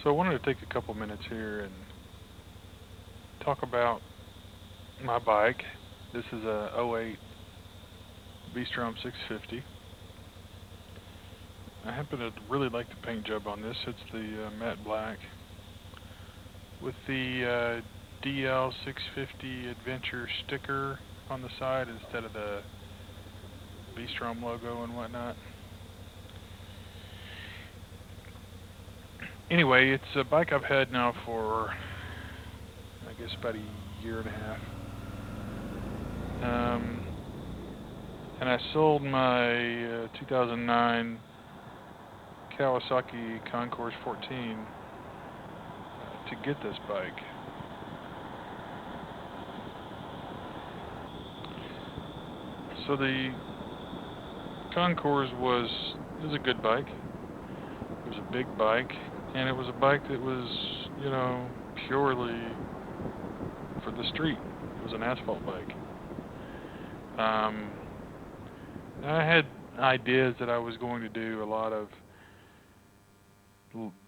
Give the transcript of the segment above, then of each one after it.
So I wanted to take a couple minutes here and talk about my bike. This is a '08 V-Strom 650. I happen to really like the paint job on this. It's the matte black with the DL 650 Adventure sticker on the side instead of the V-Strom logo and whatnot. Anyway, it's a bike I've had now for, I guess, about a year and a half. And I sold my 2009 Kawasaki Concourse 14 to get this bike. So the Concourse was a good bike. It was a big bike, and it was a bike that was, purely for the street. It was an asphalt bike. I had ideas that I was going to do a lot of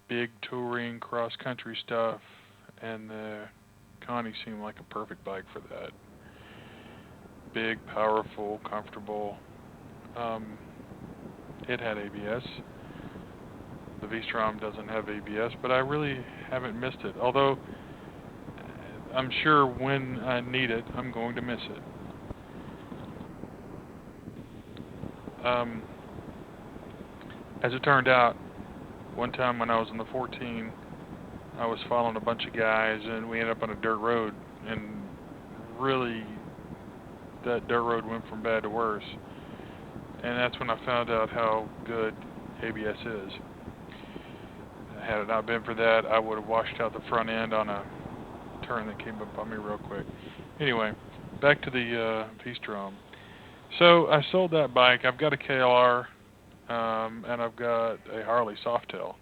big touring, cross-country stuff, and the Connie seemed like a perfect bike for that. Big, powerful, comfortable. It had ABS. The V-Strom doesn't have ABS, but I really haven't missed it. Although I'm sure when I need it, I'm going to miss it. As it turned out, one time when I was in the 14, I was following a bunch of guys, and we ended up on a dirt road, and really, that dirt road went from bad to worse. And that's when I found out how good ABS is. Had it not been for that, I would have washed out the front end on a turn that came up on me real quick. Anyway, back to the V-Strom. So I sold that bike. I've got a KLR, and I've got a Harley Softail.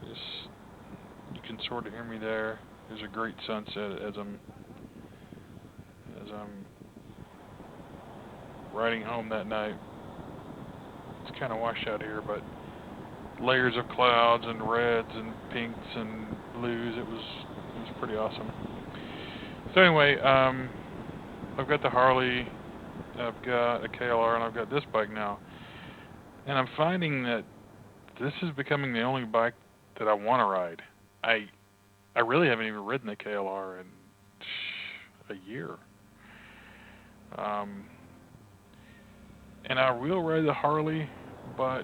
You can sort of hear me there. There's a great sunset as I'm riding home that night. It's kind of washed out here, but layers of clouds and reds and pinks and blues. It was pretty awesome. So anyway, I've got the Harley, I've got a KLR, and I've got this bike now. And I'm finding that this is becoming the only bike that I want to ride. I really haven't even ridden the KLR in a year. And I will ride the Harley, but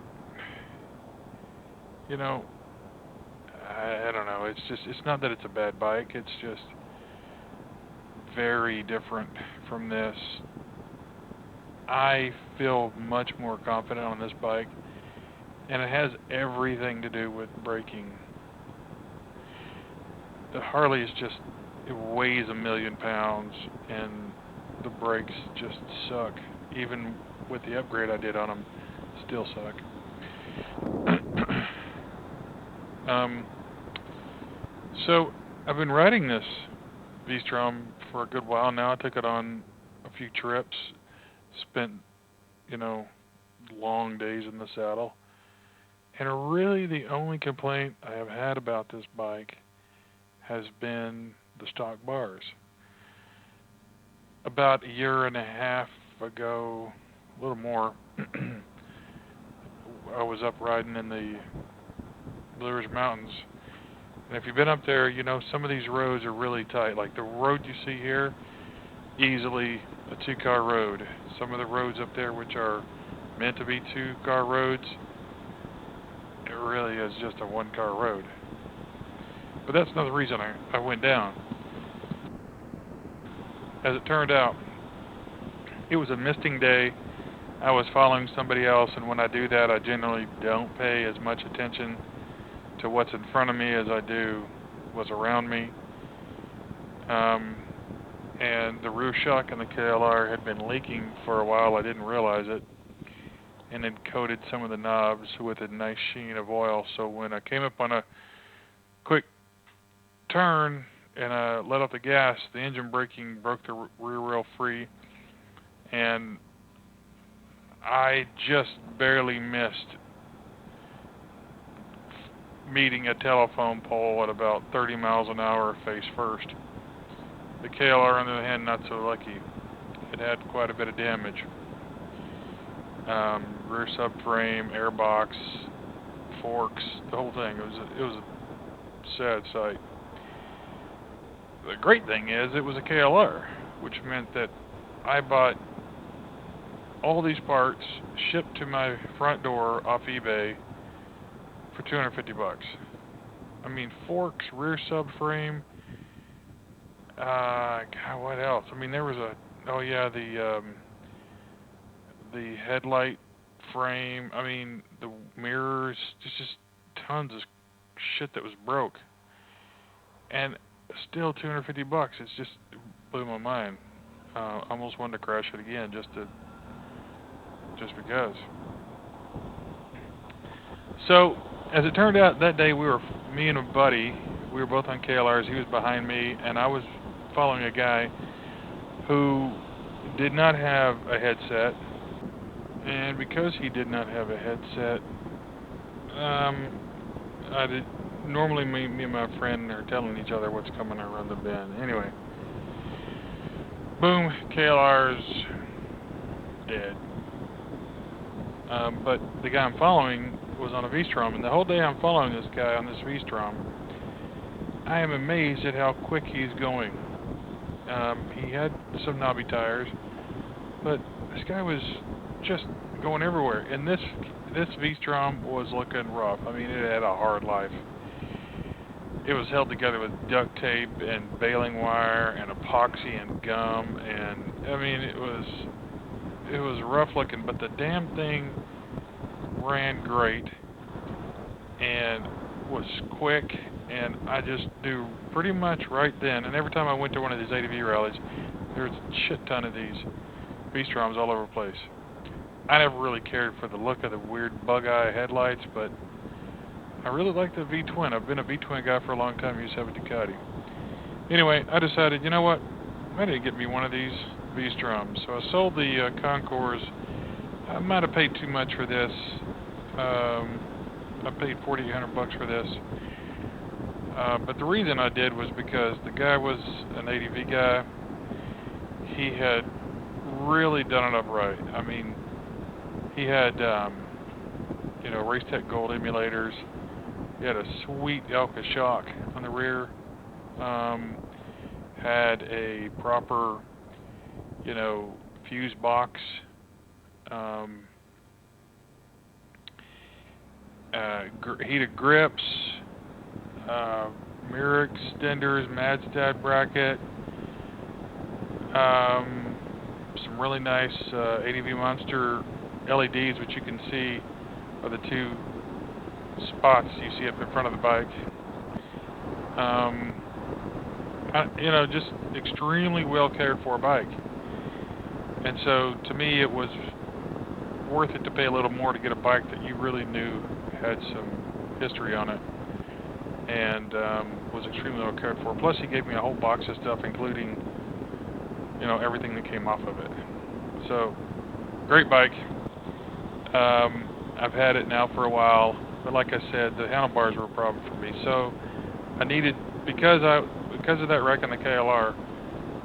I don't know. It's not that it's a bad bike. It's just very different from this. I feel much more confident on this bike, and it has everything to do with braking. The Harley is it weighs 1,000,000 pounds, and the brakes just suck. Even with the upgrade I did on them, still suck. So I've been riding this V-Strom for a good while now. I took it on a few trips, spent, long days in the saddle. And really the only complaint I have had about this bike has been the stock bars. About a year and a half ago, a little more, I was up riding in the Blue Ridge Mountains. And if you've been up there, some of these roads are really tight. Like the road you see here, easily a 2-car road. Some of the roads up there, which are meant to be 2-car roads, it really is just a 1-car road. But that's not the reason I went down. As it turned out, it was a misting day. I was following somebody else, and when I do that, I generally don't pay as much attention to what's in front of me as I do what's around me. And the rear shock in the KLR had been leaking for a while. I didn't realize it, and had coated some of the knobs with a nice sheen of oil. So when I came up on a quick turn and I let off the gas, the engine braking broke the rear wheel free, and I just barely missed meeting a telephone pole at about 30 miles an hour face first. The KLR, on the other hand, not so lucky. It had quite a bit of damage. Rear subframe, airbox, forks, the whole thing. It was a sad sight. The great thing is it was a KLR, which meant that I bought all these parts shipped to my front door off eBay for $250. I mean, forks, rear subframe. God, what else? I mean, there was the headlight frame. I mean, the mirrors. Just tons of shit that was broke, and still $250. It blew my mind. I almost wanted to crash it again just because. So, as it turned out, that day me and a buddy, we were both on KLRs. He was behind me, and I was following a guy who did not have a headset. And because he did not have a headset, normally me and my friend are telling each other what's coming around the bend. Anyway, boom, KLR's dead. But the guy I'm following was on a V-Strom, and the whole day I'm following this guy on this V-Strom, I am amazed at how quick he's going. He had some knobby tires, but this guy was just going everywhere. And this V-Strom was looking rough. I mean, it had a hard life. It was held together with duct tape and baling wire and epoxy and gum, and I mean, it was rough looking, but the damn thing ran great and was quick, and I just knew pretty much right then. And every time I went to one of these ATV rallies, there's a shit ton of these V-Stroms all over the place. I never really cared for the look of the weird bug-eye headlights, but I really like the V-twin. I've been a V-twin guy for a long time. I used to have a Ducati. Anyway, I decided, you know what? I need to get me one of these V-Stroms. So I sold the Concours. I might have paid too much for this. I paid $4,800 for this. But the reason I did was because the guy was an ATV guy. He had really done it up right. I mean, he had, Race Tech Gold emulators. He had a sweet Elka shock on the rear. Had a proper, fuse box. Heated grips. Mirror extenders, Madstad bracket. Some really nice ATV Monster LEDs, which you can see are the two spots you see up in front of the bike. Just extremely well cared for bike. And so to me it was worth it to pay a little more to get a bike that you really knew had some history on it and was extremely well cared for. Plus he gave me a whole box of stuff, including everything that came off of it. So great bike. I've had it now for a while, but like I said, the handlebars were a problem for me. So I needed, because of that wreck on the KLR,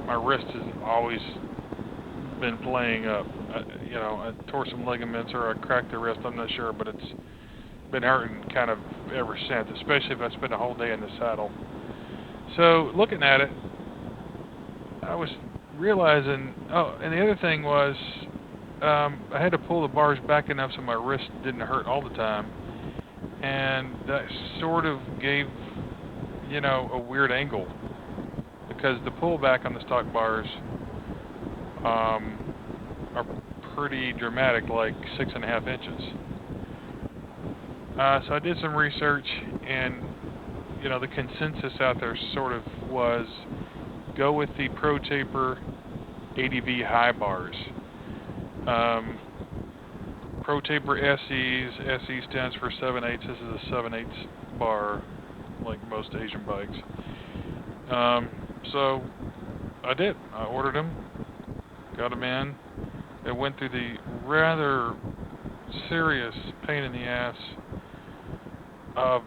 my wrist has always been playing up. I tore some ligaments or I cracked the wrist, I'm not sure, but it's been hurting kind of ever since, especially if I spend a whole day in the saddle. So looking at it, I was realizing, and the other thing was, I had to pull the bars back enough so my wrist didn't hurt all the time, and that sort of gave, a weird angle, because the pullback on the stock bars are pretty dramatic, like 6.5 inches. So I did some research, and the consensus out there sort of was go with the ProTaper ATV Hi bars. ProTaper SEs. SE stands for 7/8. This is a 7/8 bar, like most Asian bikes. So I did. I ordered them, got them in. It went through the rather serious pain in the ass of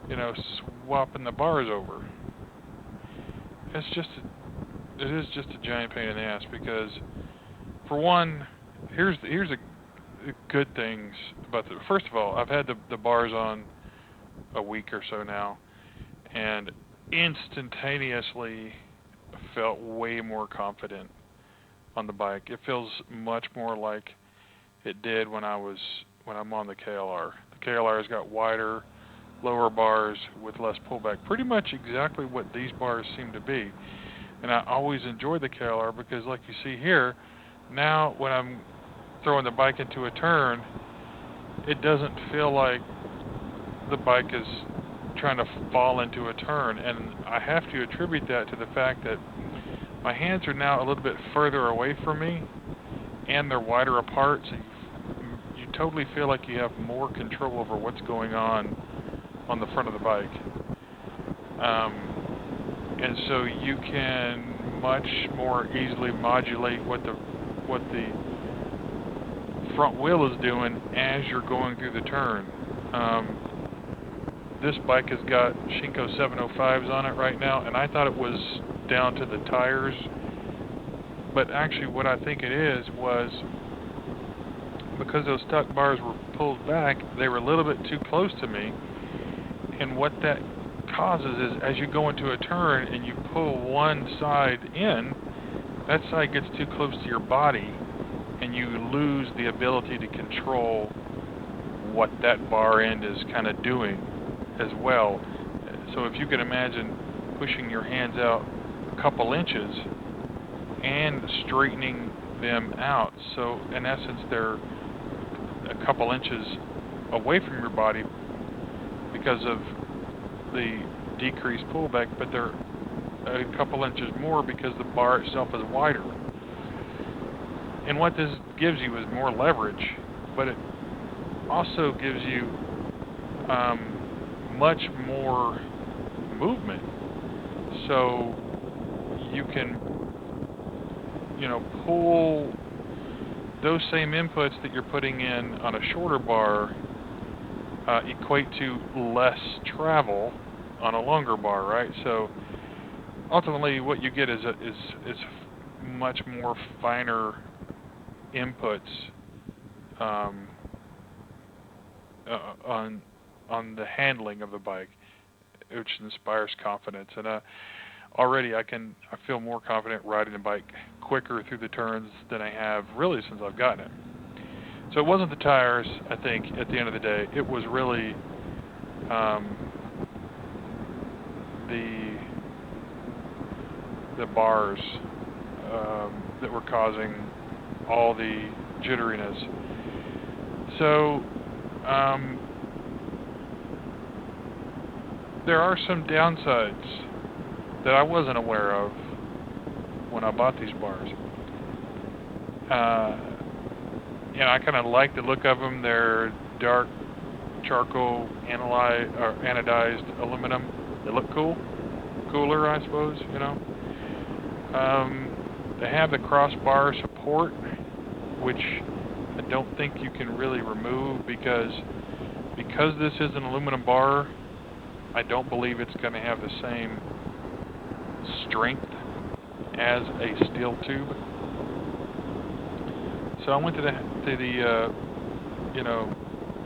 you know, swapping the bars over. It is just a giant pain in the ass because, for one, here's the good things about the. First of all, I've had the bars on a week or so now, and instantaneously felt way more confident on the bike. It feels much more like it did when I'm on the KLR. The KLR has got wider, lower bars with less pullback. Pretty much exactly what these bars seem to be. And I always enjoy the KLR because, like you see here, now when I'm throwing the bike into a turn, it doesn't feel like the bike is trying to fall into a turn. And I have to attribute that to the fact that my hands are now a little bit further away from me, and they're wider apart, so you totally feel like you have more control over what's going on the front of the bike. And so you can much more easily modulate what the front wheel is doing as you're going through the turn. This bike has got Shinko 705s on it right now, and I thought it was down to the tires, but actually what I think it is was because those stuck bars were pulled back, they were a little bit too close to me, and what that causes is as you go into a turn and you pull one side in, that side gets too close to your body and you lose the ability to control what that bar end is kind of doing as well. So if you could imagine pushing your hands out a couple inches and straightening them out, so in essence they're a couple inches away from your body because of the decreased pullback, but they're a couple inches more because the bar itself is wider. And what this gives you is more leverage, but it also gives you much more movement. So you can, pull those same inputs that you're putting in on a shorter bar equate to less travel on a longer bar, right? So ultimately what you get is much more finer inputs on the handling of the bike, which inspires confidence. And already I feel more confident riding the bike quicker through the turns than I have really since I've gotten it. So it wasn't the tires, I think, at the end of the day. It was really the bars that were causing all the jitteriness. So there are some downsides that I wasn't aware of when I bought these bars. I kind of like the look of them. They're dark charcoal anodized aluminum. They look cooler, I suppose. They have the crossbar support, which I don't think you can really remove because this is an aluminum bar. I don't believe it's going to have the same strength as a steel tube. So I went to the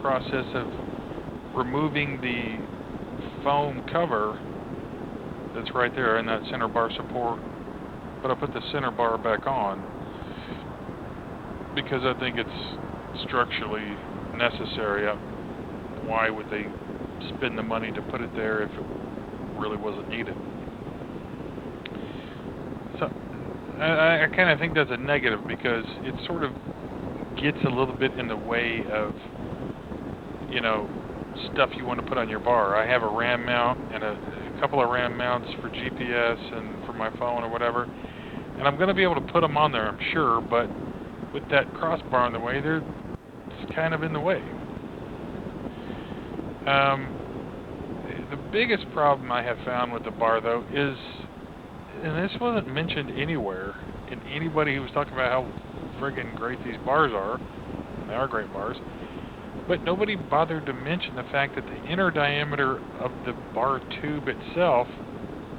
process of removing the foam cover that's right there in that center bar support, but I put the center bar back on because I think it's structurally necessary. Why would they spend the money to put it there if it really wasn't needed? So I kind of think that's a negative because it sort of gets a little bit in the way of, stuff you want to put on your bar. I have a RAM mount and a couple of RAM mounts for GPS and for my phone or whatever, and I'm going to be able to put them on there, I'm sure, but with that crossbar in the way, it's kind of in the way. The biggest problem I have found with the bar, though, is, and this wasn't mentioned anywhere, and anybody who was talking about how friggin' great these bars are, and they are great bars, But nobody bothered to mention the fact that the inner diameter of the bar tube itself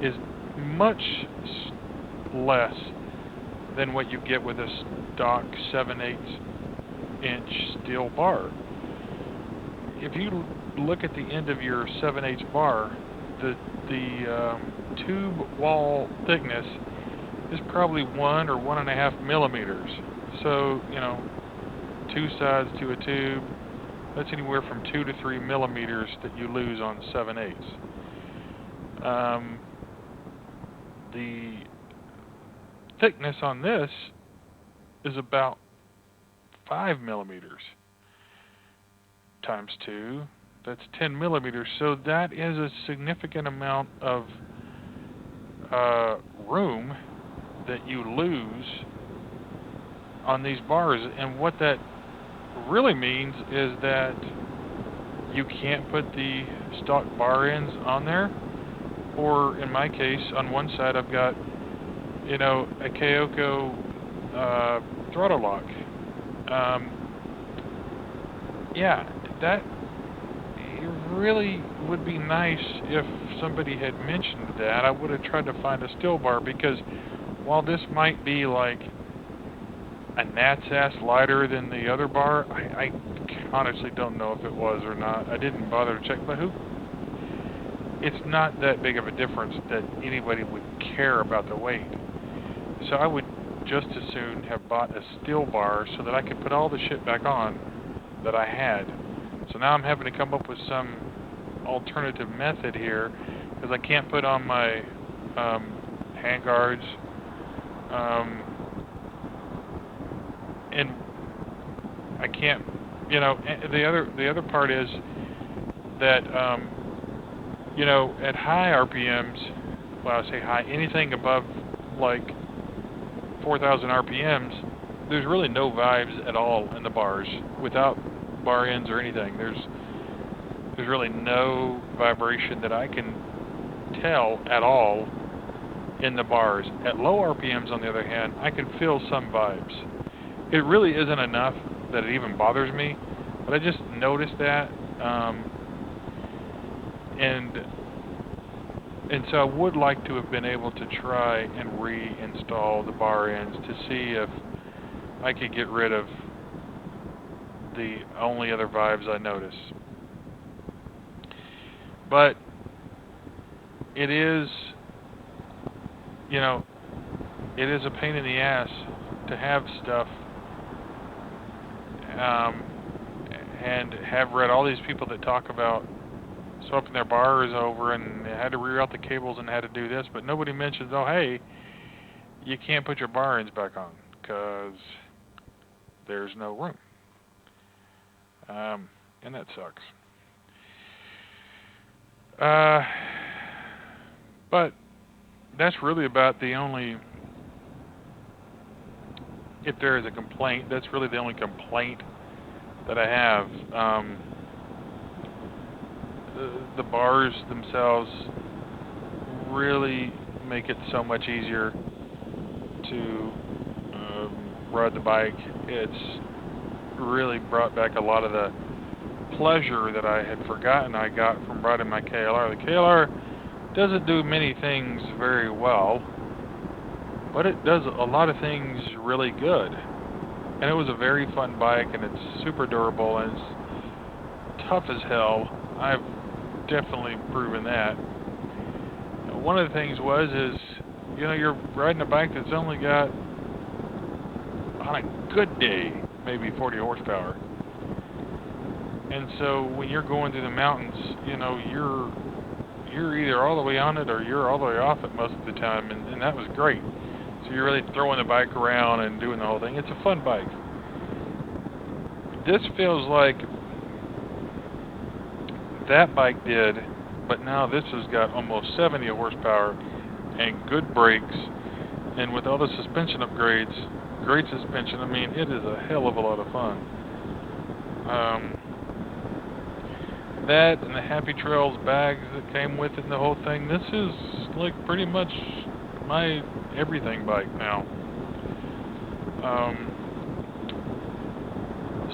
is much less than what you get with a stock 7/8 inch steel bar. If you look at the end of your 7/8 bar, the tube wall thickness is probably 1 or 1.5 millimeters. So, you know, two sides to a tube, that's anywhere from 2 to 3 millimeters that you lose on 7/8. The thickness on this is about 5 millimeters times 2. That's 10 millimeters. So that is a significant amount of room that you lose on these bars. And what that really means is that you can't put the stock bar ends on there. Or in my case, on one side I've got, you know, a Kyoko throttle lock. Yeah, that really would be nice if somebody had mentioned that. I would have tried to find a steel bar, because while this might be like a gnat's ass lighter than the other bar, I honestly don't know if it was or not. I didn't bother to check, but it's not that big of a difference that anybody would care about the weight. So I would just as soon have bought a steel bar so that I could put all the shit back on that I had. So now I'm having to come up with some alternative method here, because I can't put on my hand guards, and I can't, you know. The other part is that you know, at high RPMs, well, I say high, anything above like 4,000 RPMs, there's really no vibes at all in the bars without bar ends or anything. There's really no vibration that I can tell at all in the bars. At low RPMs, on the other hand, I can feel some vibes. It really isn't enough that it even bothers me, but I just noticed that, and so I would like to have been able to try and reinstall the bar ends to see if I could get rid of the only other vibes I notice. But it is, you know, it is a pain in the ass to have stuff and have read all these people that talk about swapping their bars over and they had to reroute the cables and had to do this, but nobody mentions, oh hey, you can't put your bar ends back on because there's no room. And that sucks. But that's really about the only, if there is a complaint, that's really the only complaint that I have. The bars themselves really make it so much easier to ride the bike. It's really brought back a lot of the pleasure that I had forgotten I got from riding my KLR. The KLR doesn't do many things very well, but it does a lot of things really good. And it was a very fun bike, and it's super durable, and it's tough as hell. I've definitely proven that. One of the things is, you know, you're riding a bike that's only got, on a good day, maybe 40 horsepower. And so when you're going through the mountains, you know, you're either all the way on it or you're all the way off it most of the time, and that was great. So you're really throwing the bike around and doing the whole thing. It's a fun bike. This feels like that bike did, but now this has got almost 70 horsepower and good brakes, and with all the suspension upgrades, great suspension. I mean, it is a hell of a lot of fun. That and the Happy Trails bags that came with it and the whole thing, this is like pretty much my everything bike now.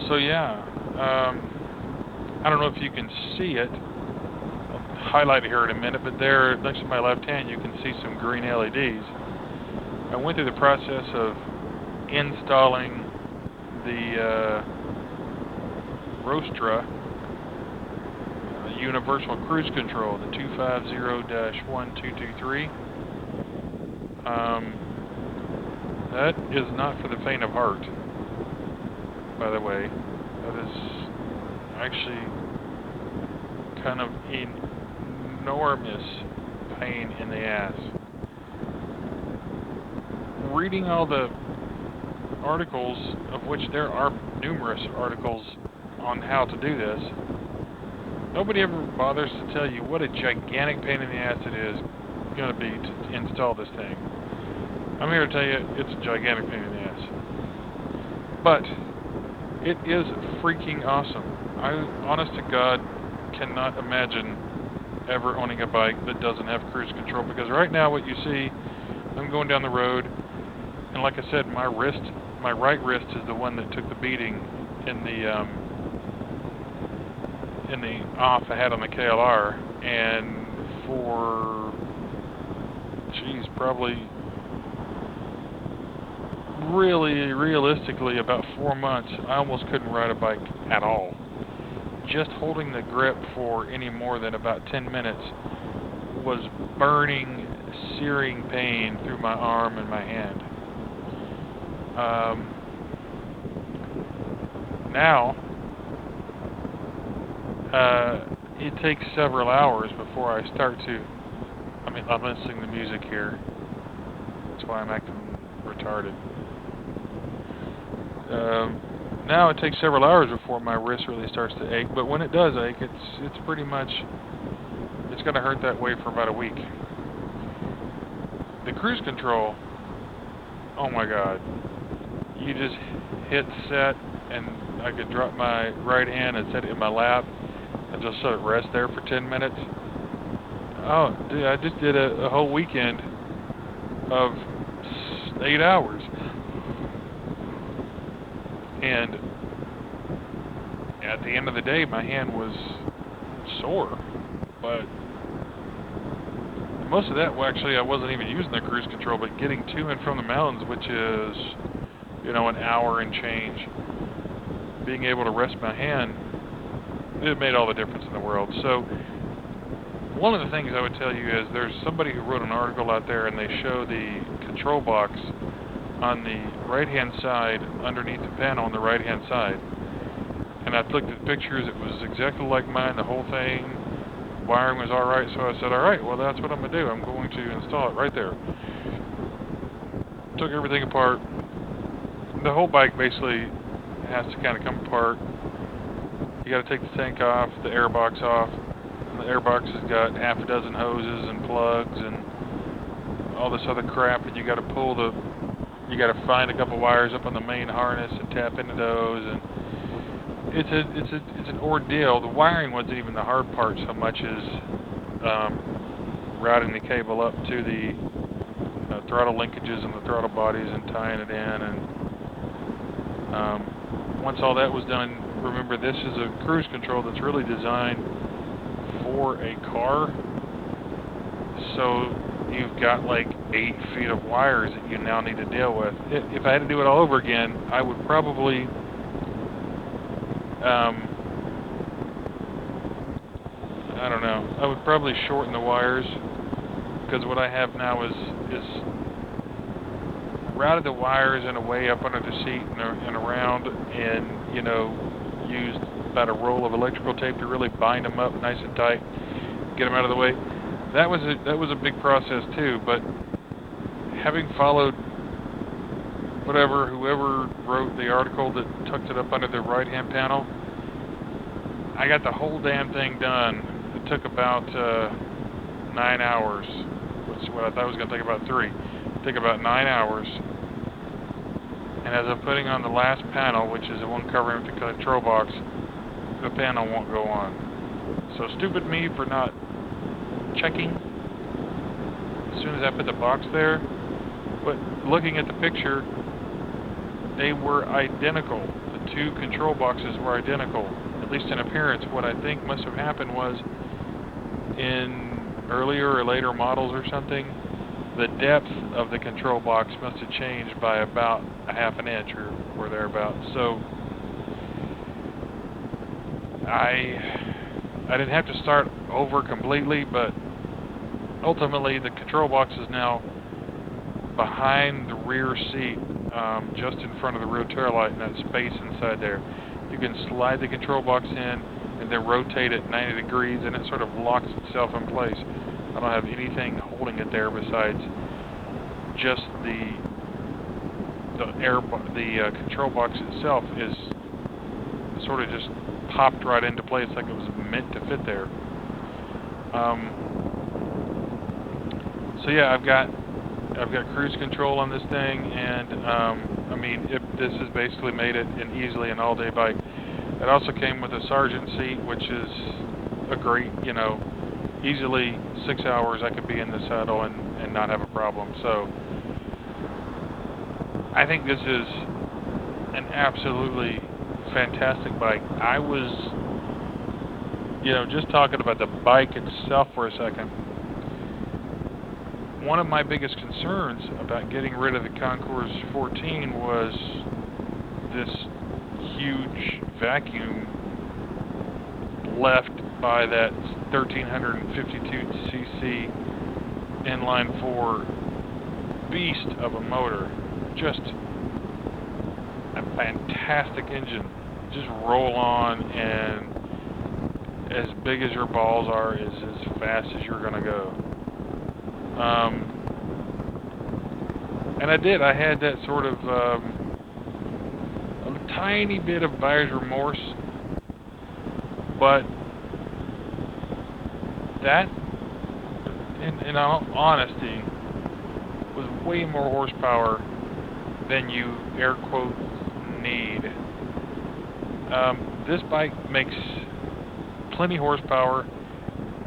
So yeah, I don't know if you can see it. I'll highlight it here in a minute, but there next to my left hand you can see some green LEDs. I went through the process of installing the Rostra universal cruise control, the 250-1223. That is not for the faint of heart, by the way. That is actually kind of enormous pain in the ass. Reading all the articles, of which there are numerous articles on how to do this, nobody ever bothers to tell you what a gigantic pain in the ass it is going to be to install this thing. I'm here to tell you it's a gigantic pain in the ass. But it is freaking awesome. I, honest to God, cannot imagine ever owning a bike that doesn't have cruise control, because right now what you see, I'm going down the road, and like I said, my right wrist is the one that took the beating in the off I had on the KLR, and for probably really realistically about 4 months I almost couldn't ride a bike at all. Just holding the grip for any more than about 10 minutes was burning, searing pain through my arm and my hand. Now it takes several hours before I start to, I'm listening to music here, that's why I'm acting retarded. Now it takes several hours before my wrist really starts to ache, but when it does ache, it's pretty much, it's going to hurt that way for about a week. The cruise control, oh my God, you just hit set, and I could drop my right hand and set it in my lap and just let it rest there for 10 minutes. Oh, dude, I just did a whole weekend of 8 hours. And at the end of the day, my hand was sore. But most of that, well, actually, I wasn't even using the cruise control, but getting to and from the mountains, which is, an hour and change, being able to rest my hand, it made all the difference in the world. So one of the things I would tell you is there's somebody who wrote an article out there, and they show the control box on the right-hand side, underneath the panel on the right-hand side. And I looked at pictures, it was exactly like mine, the whole thing, wiring was alright, so I said, alright, well that's what I'm going to do, I'm going to install it right there. Took everything apart. The whole bike basically has to kind of come apart. You got to take the tank off, the air box off. And the air box has got half a dozen hoses and plugs and all this other crap, and you got to find a couple wires up on the main harness and tap into those, and it's an ordeal. The wiring wasn't even the hard part so much as routing the cable up to the throttle linkages and the throttle bodies and tying it in. And once all that was done, remember this is a cruise control that's really designed for a car, so you've got like 8 feet of wires that you now need to deal with. If I had to do it all over again, I would probably I don't know, I would probably shorten the wires, because what I have now is routed the wires in a way up under the seat and around, and used about a roll of electrical tape to really bind them up nice and tight, get them out of the way. That was a big process too, but having followed whoever wrote the article that tucked it up under the right-hand panel, I got the whole damn thing done. It took about 9 hours, which is what I thought it was going to take about 3. It took about 9 hours. And as I'm putting on the last panel, which is the one covering the control box, the panel won't go on. So stupid me for not checking as soon as I put the box there. But looking at the picture, they were identical. The 2 control boxes were identical. at least in appearance. What I think must have happened was in earlier or later models or something, the depth of the control box must have changed by about a half an inch or thereabouts. So I didn't have to start over completely, but ultimately the control box is now behind the rear seat, just in front of the rear tail light, and that space inside there. You can slide the control box in and then rotate it 90 degrees, and it sort of locks itself in place. I don't have anything holding it there besides just the control box itself is sort of just popped right into place like it was meant to fit there. So yeah, I've got cruise control on this thing, and I mean, this has basically made it easily an all-day bike. It also came with a sergeant seat, which is a great, easily 6 hours I could be in the saddle and not have a problem. So I think this is an absolutely fantastic bike. I was, just talking about the bike itself for a second. One of my biggest concerns about getting rid of the Concours 14 was this huge vacuum left by that 1352cc inline-4 beast of a motor. Just a fantastic engine. Just roll on, and as big as your balls are is as fast as you're going to go. And I did. I had that sort of a tiny bit of buyer's remorse, but that, in all honesty, was way more horsepower than you air quotes need. This bike makes plenty horsepower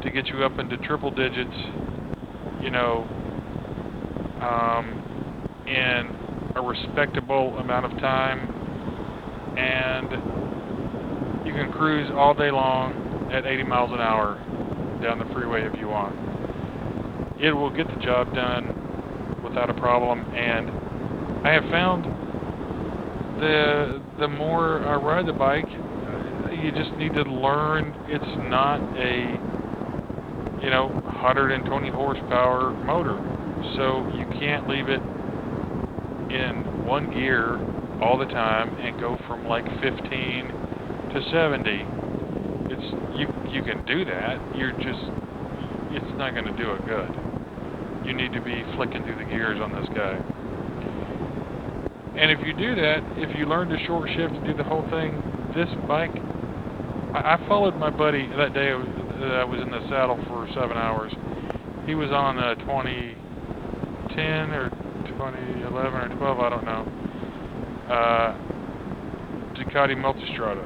to get you up into triple digits, in a respectable amount of time, and you can cruise all day long at 80 miles an hour down the freeway if you want. It will get the job done without a problem, and I have found the more I ride the bike, you just need to learn it's not a 120 horsepower motor, so you can't leave it in one gear all the time and go from like 15 to 70. You can do that. It's not going to do it good. You need to be flicking through the gears on this guy. And if you do that, if you learn to short shift and do the whole thing, this bike, I followed my buddy that day that I was in the saddle for 7 hours. He was on a 2010 or 2011 or 12, I don't know, Ducati Multistrada,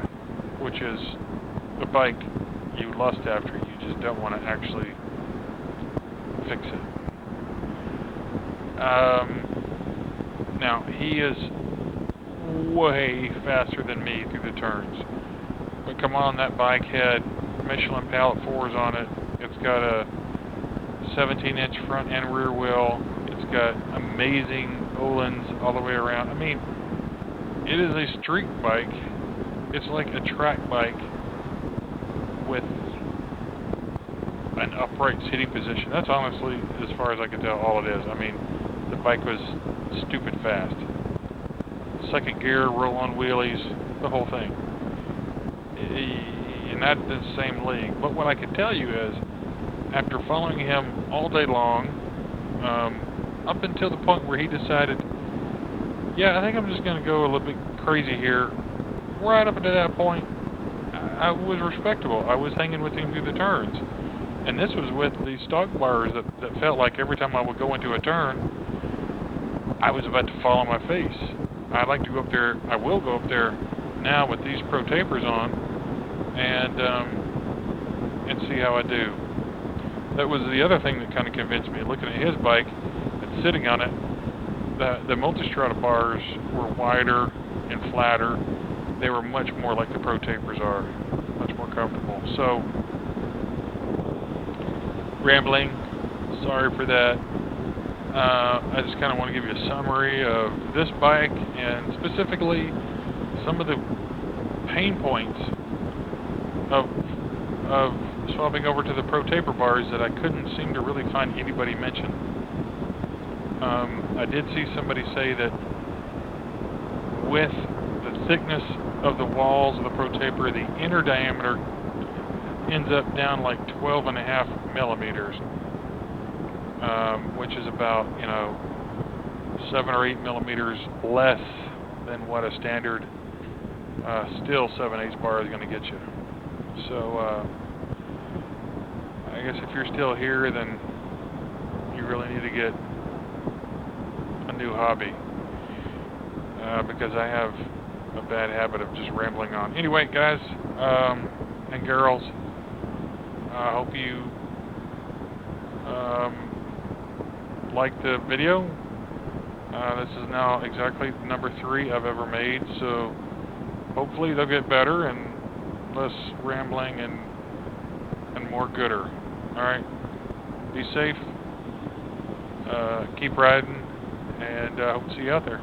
which is a bike you lust after. You just don't want to actually fix it. Now, he is way faster than me through the turns. But come on, that bike had Michelin Pallet 4s on it. It's got a 17-inch front and rear wheel. It's got amazing Öhlins all the way around. I mean, it is a street bike. It's like a track bike with an upright seating position. That's honestly, as far as I can tell, all it is. I mean, the bike was stupid fast. Second gear, roll-on wheelies, the whole thing. And that's the same league. But what I can tell you is, after following him all day long, up until the point where he decided, yeah, I think I'm just going to go a little bit crazy here. Right up until that point, I was respectable. I was hanging with him through the turns. And this was with the stock bars that felt like every time I would go into a turn, I was about to fall on my face. I'd like to go up there. I will go up there now with these ProTapers on and see how I do. That was the other thing that kind of convinced me. Looking at his bike and sitting on it, the Multistrada bars were wider and flatter, they were much more like the ProTapers are, much more comfortable. So, rambling, sorry for that. I just kind of want to give you a summary of this bike and specifically some of the pain points of swapping over to the ProTaper bars that I couldn't seem to really find anybody mention. I did see somebody say that with the thickness of the walls of the ProTaper, the inner diameter ends up down like 12.5 millimeters, which is about 7 or 8 millimeters less than what a standard still 7/8 bar is going to get you. So I guess if you're still here, then you really need to get a new hobby, because I have a bad habit of just rambling on. Anyway, guys and girls, I hope you liked the video. This is now exactly number 3 I've ever made, so hopefully they'll get better and less rambling and more gooder. Alright, be safe, keep riding, and hope to see you out there.